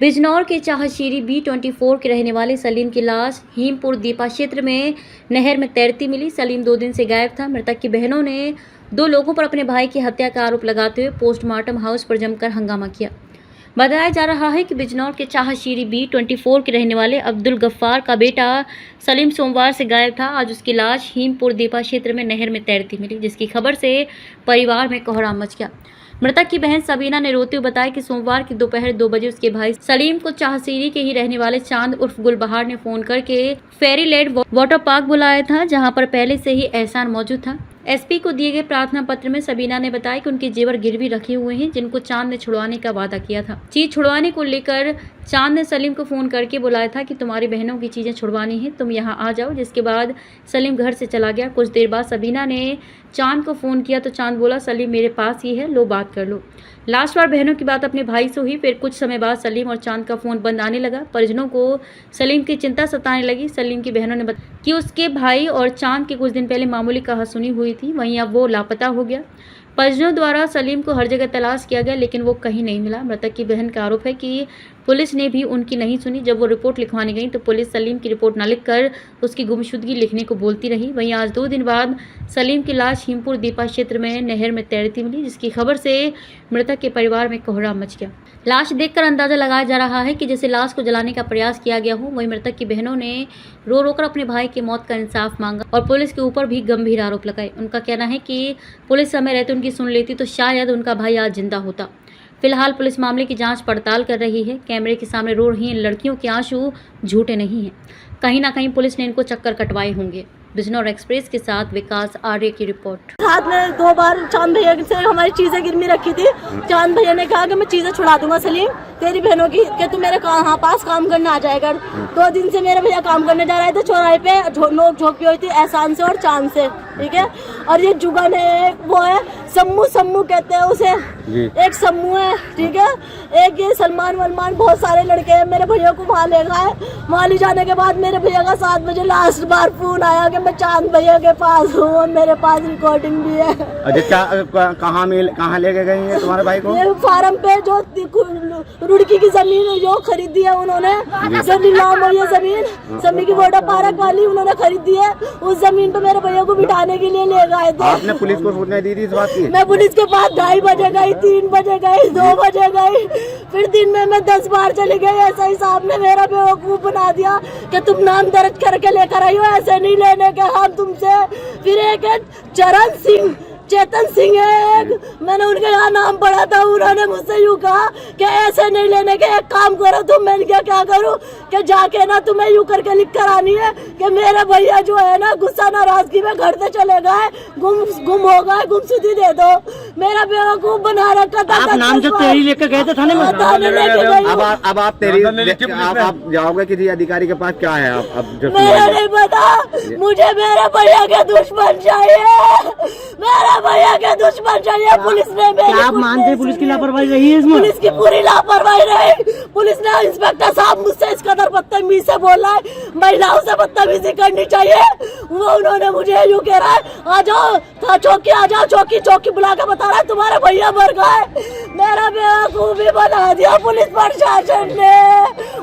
बिजनौर के चाहशीरी B24 के रहने वाले सलीम की लाश हीमपुर दीपा क्षेत्र में नहर में तैरती मिली। सलीम 2 दिन से गायब था। मृतक की बहनों ने 2 लोगों पर अपने भाई की हत्या का आरोप लगाते हुए पोस्टमार्टम हाउस पर जमकर हंगामा किया। बताया जा रहा है कि बिजनौर के चाहशीरी B24 के रहने वाले अब्दुल गफ्फार का बेटा सलीम सोमवार से गायब था। आज उसकी लाश हीमपुर दीपा क्षेत्र में नहर में तैरती मिली, जिसकी खबर से परिवार में कोहराम मच गया। मृतक की बहन सबीना ने रोते हुए बताया कि सोमवार की दोपहर 2 बजे उसके भाई सलीम को चाहसीरी के ही रहने वाले चांद उर्फ गुलबहार ने फोन करके फेरीलैंड वाटर पार्क बुलाया था, जहां पर पहले से ही एहसान मौजूद था। एसपी को दिए गए प्रार्थना पत्र में सबीना ने बताया कि उनके जेवर गिरवी रखे हुए हैं, जिनको चांद ने छुड़वाने का वादा किया था। चीज छुड़वाने को लेकर चांद ने सलीम को फोन करके बुलाया था कि तुम्हारी बहनों की चीजें छुड़वानी है, तुम यहाँ आ जाओ। जिसके बाद सलीम घर से चला गया। कुछ देर बाद सबीना ने चांद को फोन किया तो चांद बोला सलीम मेरे पास ही है, लो बात कर लो। लास्ट बार बहनों की बात अपने भाई से हुई। फिर कुछ समय बाद सलीम और चांद का फोन बंद आने लगा। परिजनों को सलीम की चिंता सताने लगी। सलीम की बहनों ने बताया कि उसके भाई और चांद के कुछ दिन पहले मामूली कहासुनी हुई थी, वहीं अब वो लापता हो गया। परिजनों द्वारा सलीम को हर जगह तलाश किया गया, लेकिन वो कहीं नहीं मिला। मृतक की बहन का आरोप है कि पुलिस ने भी उनकी नहीं सुनी। जब वो रिपोर्ट लिखवाने गई तो पुलिस सलीम की रिपोर्ट न लिखकर उसकी गुमशुदगी लिखने को बोलती रही। वहीं आज 2 दिन बाद सलीम की लाश हीमपुर दीपा क्षेत्र में नहर में तैरती मिली, जिसकी खबर से मृतक के परिवार में कोहराम मच गया। लाश देखकर अंदाजा लगाया जा रहा है कि जैसे लाश को जलाने का प्रयास किया गया हो। वहीं मृतक की बहनों ने रो रोकर अपने भाई की मौत का इंसाफ मांगा और पुलिस के ऊपर भी गंभीर आरोप लगाए। उनका कहना है कि पुलिस समय रहते उनकी सुन लेती तो शायद उनका भाई आज जिंदा होता। फिलहाल पुलिस मामले की जांच पड़ताल कर रही है। कैमरे के सामने रो रही इन लड़कियों के आंसू झूठे नहीं हैं। कहीं ना कहीं पुलिस ने इनको चक्कर कटवाए होंगे। बिजनौर एक्सप्रेस के साथ विकास आर्य की रिपोर्ट। साथ में 2 बार चांद भैया से हमारी चीजें गिरवी रखी थी। चांद भैया ने कहा कि मैं चीजें छुड़ा दूंगा सलीम तेरी बहनों की, कि तू मेरे पास काम करने आ जाएगा। 2 दिन से मेरे भैया काम करने जा रहे थे चौराहे पे, नोक झोंक हुई थी एहसान से और चांद से, ठीक है। और ये जुगन है, वो है सम्मू कहते हैं उसे, एक सम्मू है, ठीक है। एक ये सलमान बहुत सारे लड़के हैं। मेरे भैया को वहाँ ले गए। वहाँ ले जाने के बाद मेरे भैया का 7 बजे लास्ट बार फोन आया कि मैं चांद भैया के पास हूँ और मेरे पास रिकॉर्डिंग भी है। कहाँ लेके गई है तुम्हारे भाई को? ये फार्म पे जो रुड़की की जमीन जो खरीदी है उन्होंने, जो नीलाम हुई है जमीन, समी की वाटर पार्क वाली उन्होंने खरीदी है। उस जमीन पे मेरे भैया को बिठाने के लिए ले गए थे। आपने पुलिस को सूचना दी थी इस बात की? मैं पुलिस के पास 2:30 बजे गई, 3 बजे गई, 2 बजे गई, फिर दिन में मैं 10 बार चली गई। ऐसा ही साहब ने मेरा बेवकूफ बना दिया कि तुम नाम दर्ज करके लेकर आई हो, ऐसे नहीं लेने के हम तुमसे। फिर एक चेतन सिंह है एक, मैंने उनके यहाँ नाम पढ़ा था। उन्होंने मुझसे यूँ कहा कि ऐसे नहीं लेने के, एक काम करो तुम। मैंने क्या करूँ कि जाके ना तुम्हें यूँ करके लिख कर आनी है कि मेरे भैया जो है ना गुस्सा नाराजगी में घर से चले गए, गुम हो गए, गुमशुदगी दे दो। मेरा बेवकूफ बना रखा था। आप नाम जो तेरी लेकर गए थे थाने में? अब आप जाओगे किसी अधिकारी के पास? क्या है मेरा नहीं पता, मुझे मेरे भैया के दुश्मन चाहिए, मेरा भैया के दुश्मन चाहिए। पुलिस ने आप मानते हैं पुलिस की लापरवाही रही है इसमें? पुलिस की पूरी लापरवाही रही। पुलिस ने, इंस्पेक्टर साहब मुझसे इस कदर बदतमीजी से बोला है, महिलाओं से बदतमीजी करनी चाहिए। वो उन्होंने मुझे यूँ कह रहा है आ जाओ चौकी, आ जाओ चौकी बुला के बता रहा है तुम्हारे भैया मर गए। मेरा बेवकूफी बना दिया पुलिस प्रशासन ने,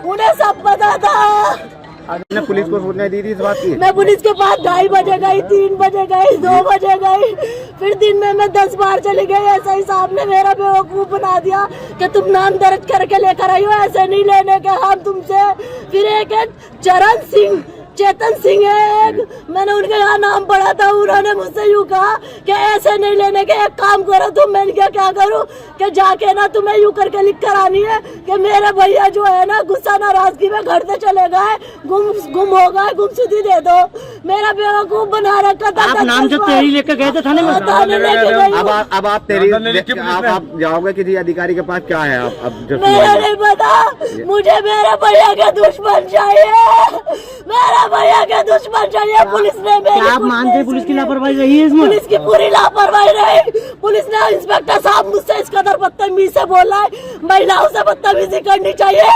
उन्हें सब पता था। आपने पुलिस को सूचना दी थी इस बात की? मैं पुलिस के पास 2:30 बजे गई, 3 बजे गई, 2 बजे गई, फिर दिन में मैं 10 बार चली गई। ऐसा ही साहब ने मेरा बेवकूफ बना दिया कि तुम नाम दर्ज करके लेकर आई हो, ऐसे नहीं लेने के हम तुमसे। फिर एक चेतन सिंह है एक, मैंने उनके यहाँ नाम पढ़ा था। उन्होंने मुझसे यूँ कहा कि ऐसे नहीं लेने के, एक काम करो तुम। मैंने क्या करूँ कि जाके ना तुम्हें यूँ करके लिख कर आनी है कि मेरे भैया जो है ना गुस्सा नाराजगी में घर से चले गए, गुम हो गए, गुमशुदगी दे दो। मेरा बेवकूफ बना रखा था। आप नाम जो तेरी लेकर गए थे थाने में? अब आप जाओगे किसी अधिकारी के पास? क्या है मेरा नहीं पता, मुझे मेरे भैया के दुश्मन चाहिए, मेरा भैया के दुश्मन चाहिए। पुलिस ने आप मानते हैं पुलिस की लापरवाही रही है इसमें? पुलिस की पूरी लापरवाही रही। पुलिस ने, इंस्पेक्टर साहब मुझसे इस कदर बदतमीजी से बोला है, महिलाओं से बदतमीजी करनी चाहिए।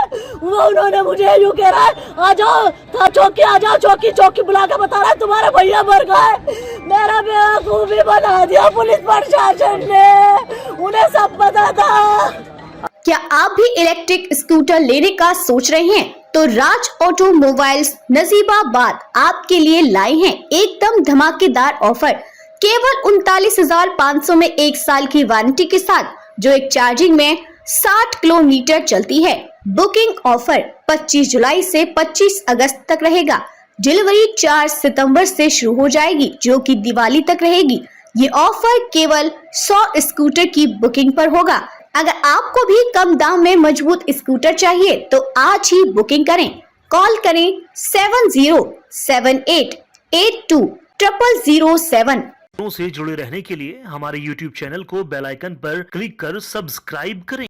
वो उन्होंने मुझे यूँ कह रहा है आ जाओ चौकी बुला के बता रहा है तुम्हारे भैया मर गए। मेरा बेवकूफी बना दिया पुलिस प्रशासन ने, उन्हें सब पता था। क्या आप भी इलेक्ट्रिक स्कूटर लेने का सोच रहे हैं तो राज ऑटोमोबाइल्स नजीबाबाद आपके लिए लाए हैं एकदम धमाकेदार ऑफर। केवल 39,500 में 1 साल की वारंटी के साथ, जो एक चार्जिंग में 60 किलोमीटर चलती है। बुकिंग ऑफर 25 जुलाई से 25 अगस्त तक रहेगा। डिलीवरी 4 सितंबर से शुरू हो जाएगी, जो कि दिवाली तक रहेगी। ये ऑफर केवल 100 स्कूटर की बुकिंग पर होगा। अगर आपको भी कम दाम में मजबूत स्कूटर चाहिए तो आज ही बुकिंग करें। कॉल करें 7078820007। से जुड़े रहने के लिए हमारे YouTube चैनल को बेल आइकन पर क्लिक कर सब्सक्राइब करें।